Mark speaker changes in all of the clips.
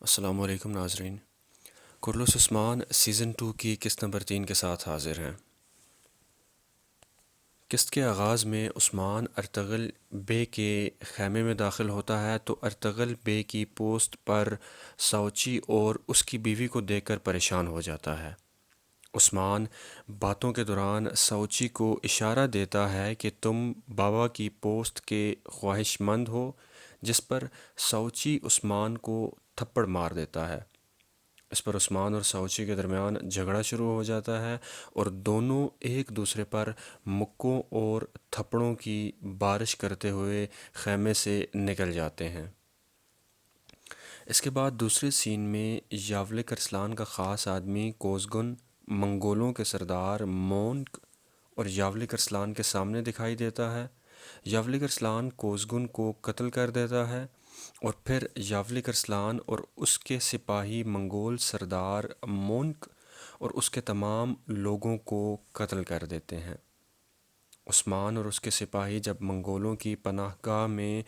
Speaker 1: السلام علیکم ناظرین۔ کرلس عثمان سیزن 2 کی قسط نمبر 3 کے ساتھ حاضر ہیں۔ قسط کے آغاز میں عثمان ارطغرل بے کے خیمے میں داخل ہوتا ہے تو ارطغرل بے کی پوسٹ پر ساوچی اور اس کی بیوی کو دیکھ کر پریشان ہو جاتا ہے۔ عثمان باتوں کے دوران ساوچی کو اشارہ دیتا ہے کہ تم بابا کی پوسٹ کے خواہش مند ہو، جس پر ساوچی عثمان کو تھپڑ مار دیتا ہے۔ اس پر عثمان اور ساوچی کے درمیان جھگڑا شروع ہو جاتا ہے اور دونوں ایک دوسرے پر مکوں اور تھپڑوں کی بارش کرتے ہوئے خیمے سے نکل جاتے ہیں۔ اس کے بعد دوسرے سین میں یاولک ارسلان کا خاص آدمی کوزگن منگولوں کے سردار مونک اور یاولک ارسلان کے سامنے دکھائی دیتا ہے۔ یاولک ارسلان کوزگن کو قتل کر دیتا ہے اور پھر یاولک ارسلان اور اس کے سپاہی منگول سردار مونک اور اس کے تمام لوگوں کو قتل کر دیتے ہیں۔ عثمان اور اس کے سپاہی جب منگولوں کی پناہ گاہ میں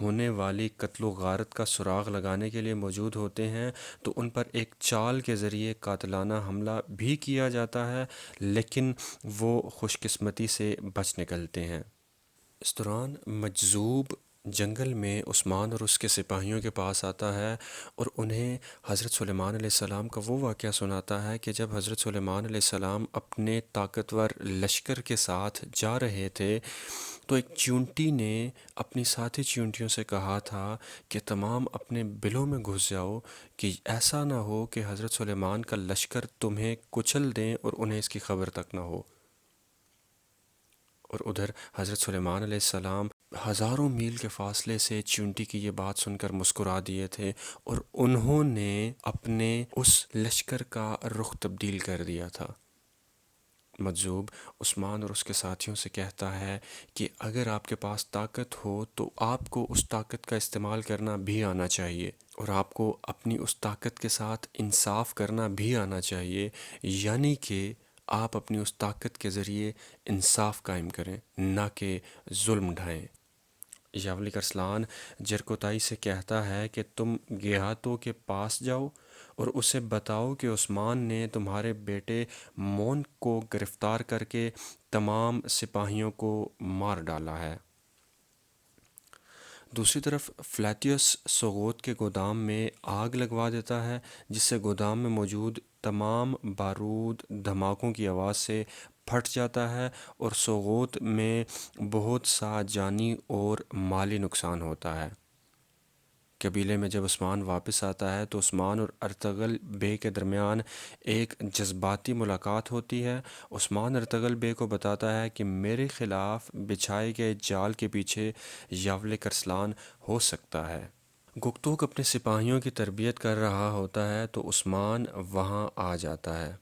Speaker 1: ہونے والی قتل و غارت کا سراغ لگانے کے لیے موجود ہوتے ہیں تو ان پر ایک چال کے ذریعے قاتلانہ حملہ بھی کیا جاتا ہے، لیکن وہ خوش قسمتی سے بچ نکلتے ہیں۔ اس دوران مجذوب جنگل میں عثمان اور اس کے سپاہیوں کے پاس آتا ہے اور انہیں حضرت سلیمان علیہ السلام کا وہ واقعہ سناتا ہے کہ جب حضرت سلیمان علیہ السلام اپنے طاقتور لشکر کے ساتھ جا رہے تھے تو ایک چیونٹی نے اپنی ساتھی چیونٹیوں سے کہا تھا کہ تمام اپنے بلوں میں گھس جاؤ کہ ایسا نہ ہو کہ حضرت سلیمان کا لشکر تمہیں کچل دیں اور انہیں اس کی خبر تک نہ ہو۔ اور ادھر حضرت سلیمان علیہ السلام ہزاروں میل کے فاصلے سے چیونٹی کی یہ بات سن کر مسکرا دیے تھے اور انہوں نے اپنے اس لشکر کا رخ تبدیل کر دیا تھا۔ مجذوب عثمان اور اس کے ساتھیوں سے کہتا ہے کہ اگر آپ کے پاس طاقت ہو تو آپ کو اس طاقت کا استعمال کرنا بھی آنا چاہیے اور آپ کو اپنی اس طاقت کے ساتھ انصاف کرنا بھی آنا چاہیے، یعنی کہ آپ اپنی اس طاقت کے ذریعے انصاف قائم کریں، نہ کہ ظلم ڈھائیں۔ یاولک ارسلان جرکوتائی سے کہتا ہے کہ تم گیہاتوں کے پاس جاؤ اور اسے بتاؤ کہ عثمان نے تمہارے بیٹے مونک کو گرفتار کر کے تمام سپاہیوں کو مار ڈالا ہے۔ دوسری طرف فلیتیوس سوغوت کے گودام میں آگ لگوا دیتا ہے، جس سے گودام میں موجود تمام بارود دھماکوں کی آواز سے پھٹ جاتا ہے اور سوغوت میں بہت سا جانی اور مالی نقصان ہوتا ہے۔ قبیلے میں جب عثمان واپس آتا ہے تو عثمان اور ارطغرل بے کے درمیان ایک جذباتی ملاقات ہوتی ہے۔ عثمان ارطغرل بے کو بتاتا ہے کہ میرے خلاف بچھائے گئے جال کے پیچھے یاولک ارسلان ہو سکتا ہے۔ گکتوک اپنے سپاہیوں کی تربیت کر رہا ہوتا ہے تو عثمان وہاں آ جاتا ہے۔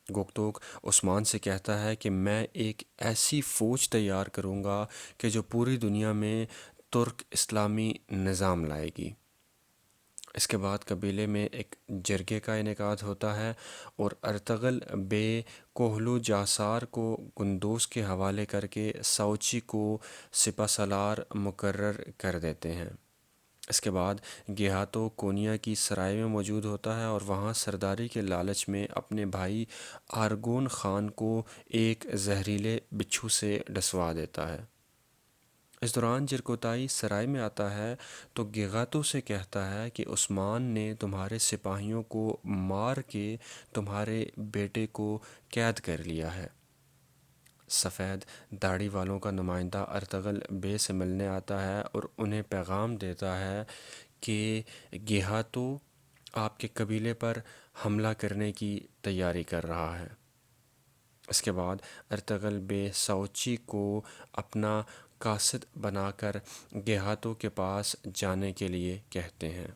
Speaker 1: گکتوک عثمان سے کہتا ہے کہ میں ایک ایسی فوج تیار کروں گا کہ جو پوری دنیا میں ترک اسلامی نظام لائے گی۔ اس کے بعد قبیلے میں ایک جرگے کا انعقاد ہوتا ہے اور ارطغرل بے کوہلو جاسار کو گندوز کے حوالے کر کے ساوچی کو سپہ سالار مقرر کر دیتے ہیں۔ اس کے بعد گیہاتو کونیا کی سرائے میں موجود ہوتا ہے اور وہاں سرداری کے لالچ میں اپنے بھائی آرگون خان کو ایک زہریلے بچھو سے ڈسوا دیتا ہے۔ اس دوران جرکوتائی سرائے میں آتا ہے تو گیغاتو سے کہتا ہے کہ عثمان نے تمہارے سپاہیوں کو مار کے تمہارے بیٹے کو قید کر لیا ہے۔ سفید داڑھی والوں کا نمائندہ ارطغرل بے سے ملنے آتا ہے اور انہیں پیغام دیتا ہے کہ گیہاتو آپ کے قبیلے پر حملہ کرنے کی تیاری کر رہا ہے۔ اس کے بعد ارطغرل بے ساوچی کو اپنا قاصد بنا کر گیہاتو کے پاس جانے کے لیے کہتے ہیں۔